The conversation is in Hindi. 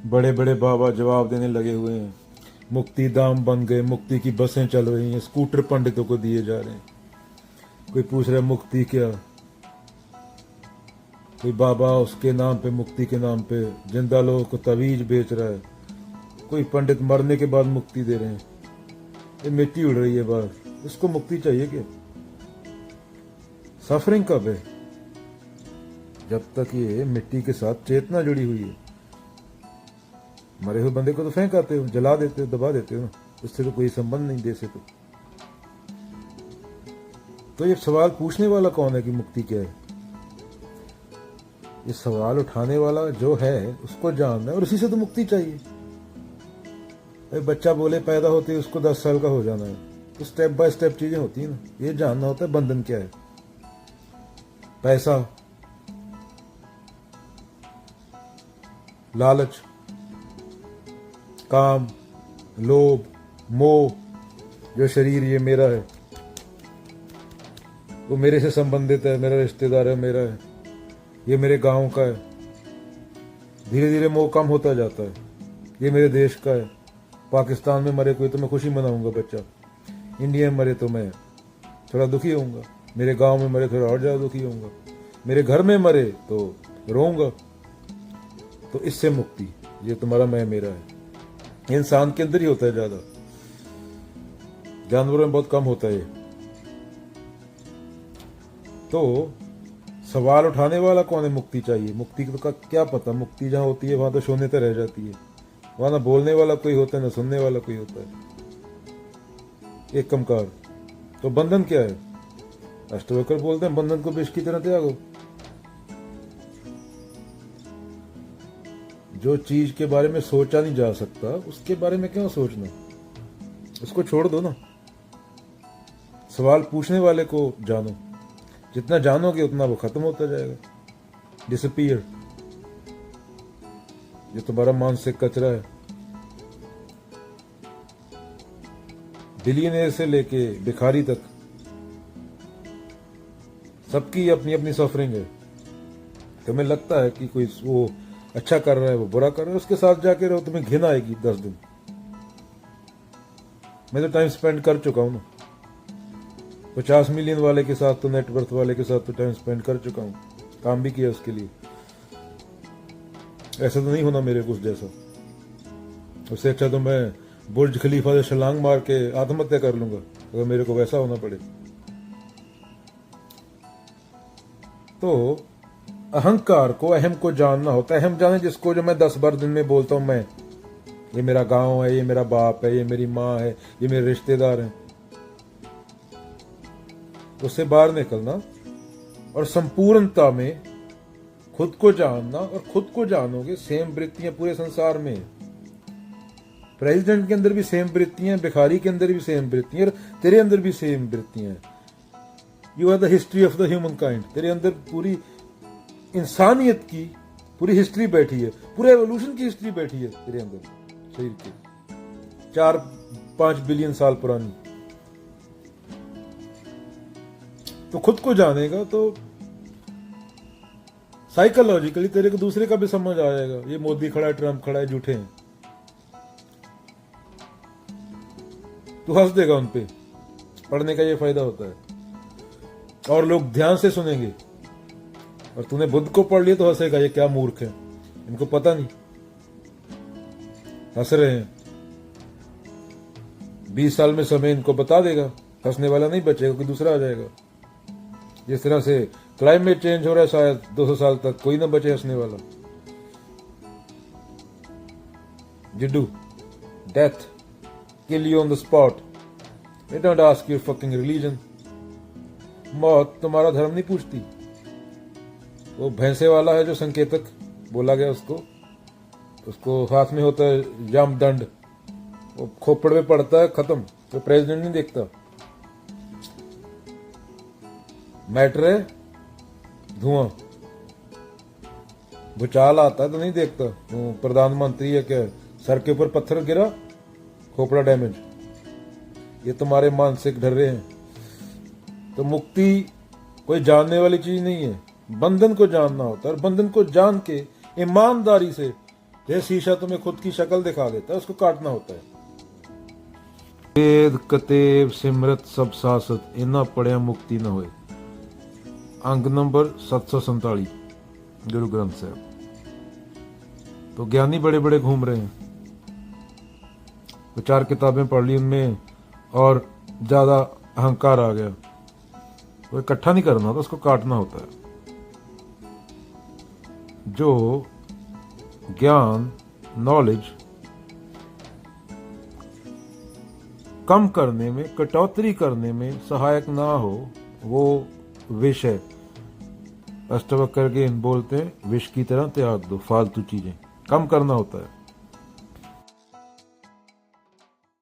बड़े बड़े बाबा जवाब देने लगे हुए हैं। मुक्ति धाम बन गए, मुक्ति की बसें चल रही हैं, स्कूटर पंडितों को दिए जा रहे हैं। कोई पूछ रहा है मुक्ति क्या, कोई बाबा उसके नाम पे, मुक्ति के नाम पे जिंदा लोगों को तवीज बेच रहा है, कोई पंडित मरने के बाद मुक्ति दे रहे हैं। ये मिट्टी उड़ रही है बाहर, इसको मुक्ति चाहिए क्या? सफरिंग कब है? जब तक ये मिट्टी के साथ चेतना जुड़ी हुई है। मरे हुए बंदे को तो फेंक आते हो, जला देते हो, दबा देते हो ना, उससे तो कोई संबंध नहीं दे से। तो ये सवाल पूछने वाला कौन है कि मुक्ति क्या है? ये सवाल उठाने वाला जो है उसको जानना है, और उसी से तो मुक्ति चाहिए। भाई बच्चा बोले पैदा होते ही उसको 10 साल का हो जाना है, तो स्टेप बाय स्टेप चीजें होती है ना। ये जानना होता है बंधन क्या है। पैसा, लालच, काम, लोभ, मोह, जो शरीर ये मेरा है, वो मेरे से संबंधित है, मेरा रिश्तेदार है, मेरा है, ये मेरे गांव का है। धीरे धीरे मोह कम होता जाता है। ये मेरे देश का है। पाकिस्तान में मरे कोई तो मैं खुशी मनाऊंगा बच्चा, इंडिया में मरे तो मैं थोड़ा दुखी होऊंगा, मेरे गांव में मरे थोड़ा और ज्यादा दुखी होऊंगा, मेरे घर में मरे तो रोऊंगा। तो इससे मुक्ति, ये तुम्हारा मैं मेरा है। इंसान के अंदर ही होता है ज्यादा, जानवरों में बहुत कम होता है ये। तो सवाल उठाने वाला कौन है? मुक्ति चाहिए। मुक्ति का क्या पता, मुक्ति जहां होती है वहां तो शून्यता रह जाती है। वहां ना बोलने वाला कोई होता है, ना सुनने वाला कोई होता है, एक कमकार। तो बंधन क्या है? अष्टवक्र बोलते हैं बंधन को विष की तरह त्यागो। जो चीज के बारे में सोचा नहीं जा सकता उसके बारे में क्यों सोचना, उसको छोड़ दो ना। सवाल पूछने वाले को जानो, जितना जानोगे उतना वो खत्म होता जाएगा, डिसअपीयर। जो तुम्हारा मानसिक कचरा है, बिलियनियर से लेके भिखारी तक, सबकी अपनी अपनी सफरिंग है। तुम्हें लगता है कि कोई वो अच्छा कर रहा है, वो बुरा कर रहा है, उसके साथ जाके रहो, तुम्हें घिन आएगी 10 दिन। मैं तो टाइम स्पेंड कर चुका हूं ना, 50 मिलियन वाले के साथ तो, नेटवर्थ वाले के साथ तो टाइम स्पेंड कर चुका हूं, काम भी किया उसके लिए। ऐसा तो नहीं होना मेरे कुछ जैसा। उससे अच्छा तो मैं बुर्ज खलीफा से छलांग मार के आत्महत्या कर लूंगा अगर मेरे को वैसा होना पड़े। तो अहंकार को, अहम को जानना होता है। अहम जाने जिसको, जो मैं 10 बार दिन में बोलता हूं, मैं, ये मेरा गांव है, ये मेरा बाप है, ये मेरी माँ है, ये मेरे रिश्तेदार हैं। उससे बाहर निकलना और संपूर्णता में खुद को जानना, और खुद को जानोगे सेम वृत्तियां पूरे संसार में। प्रेसिडेंट के अंदर भी सेम वृत्तियां, भिखारी के अंदर भी सेम वृत्तियां, और तेरे अंदर भी सेम वृत्तियां। You are the history of the human kind. तेरे अंदर पूरी इंसानियत की पूरी हिस्ट्री बैठी है, पूरे एवोल्यूशन की हिस्ट्री बैठी है तेरे अंदर, शरीर के 4-5 बिलियन साल पुरानी। तो खुद को जानेगा तो साइकोलॉजिकली तेरे को दूसरे का भी समझ आ जाएगा। ये मोदी खड़ा है, ट्रंप खड़ा है, झूठे हैं, तू हंस देगा उन पे। पढ़ने का ये फायदा होता है, और लोग ध्यान से सुनेंगे। और तूने बुद्ध को पढ़ लिया तो हंसेगा, ये क्या मूर्ख है, इनको पता नहीं, हंस रहे हैं। 20 साल में समय इनको बता देगा, हंसने वाला नहीं बचेगा, कोई दूसरा आ जाएगा। जिस तरह से क्लाइमेट चेंज हो रहा है, शायद 200 साल तक कोई ना बचे हंसने वाला। जिड्डू, death, kill you on the spot. They don't ask your fucking religion. मौत तुम्हारा धर्म नहीं पूछती। वो भैंसे वाला है जो संकेतक बोला गया, उसको हाथ में होता है जाम दंड, वो खोपड़ में पड़ता है, खत्म। तो प्रेसिडेंट नहीं देखता। मैटर है धुआं, भूचाल आता है तो नहीं देखता। वो प्रधानमंत्री है क्या, सर के ऊपर पत्थर गिरा, खोपड़ा डैमेज। ये तुम्हारे मानसिक ढर्रे हैं। तो मुक्ति कोई जानने वाली चीज नहीं है, बंधन को जानना होता है। और बंधन को जान के ईमानदारी से ये शीशा तुम्हें खुद की शक्ल दिखा देता है, उसको काटना होता है। वेद कतेव सिमरत सब सासत, इना पढ़िया मुक्ति न होए। अंग नंबर 747 गुरु ग्रंथ साहब। तो ज्ञानी बड़े बड़े घूम रहे हैं, तो 4 किताबें पढ़ ली उनमें और ज्यादा अहंकार आ गया, तो इकट्ठा नहीं करना होता, उसको काटना होता है। जो ज्ञान नॉलेज कम करने में, कटौती करने में सहायक ना हो, वो विष है। अष्टावक्र के बोलते हैं विष की तरह त्याग दो, फालतू चीजें कम करना होता है।